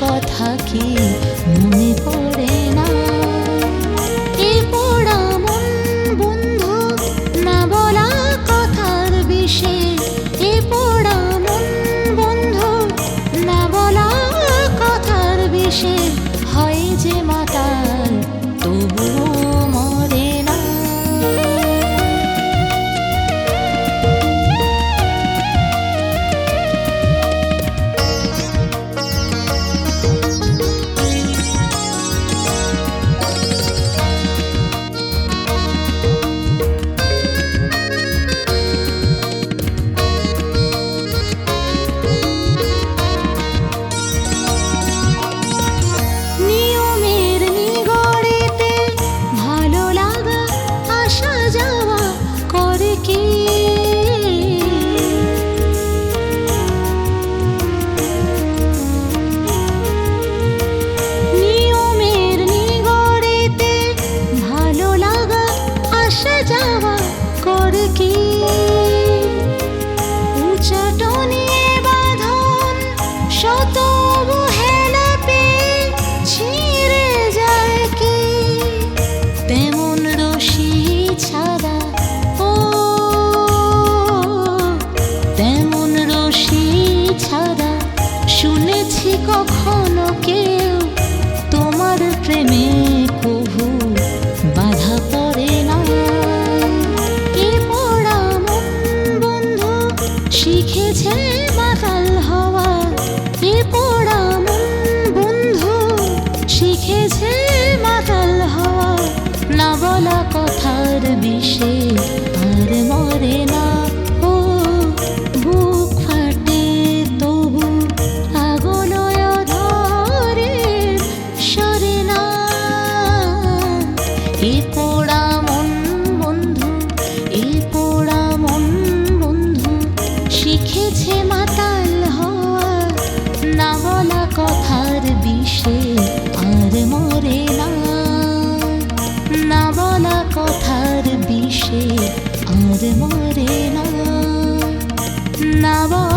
কথা কি মনে পড়ে না? এ পোড়া মন বন্ধু, না বলা কথার বিষে। এ পোড়া মন বন্ধু, না বলা কথার বিষে। হয় যে মাতাল তবুও মরে না। শুনেছি কখনো কেউ তোমার প্রেমে কভু বাধা পড়ে না। এ পোড়া মন বন্ধু শিখেছে মাতাল হওয়া। এ পোড়া মন বন্ধু শিখেছে মাতাল হওয়া। না বলা কথার বিষে আর মরে না। ও বুক ফাটে তবু আগুন ধরে সরে না। না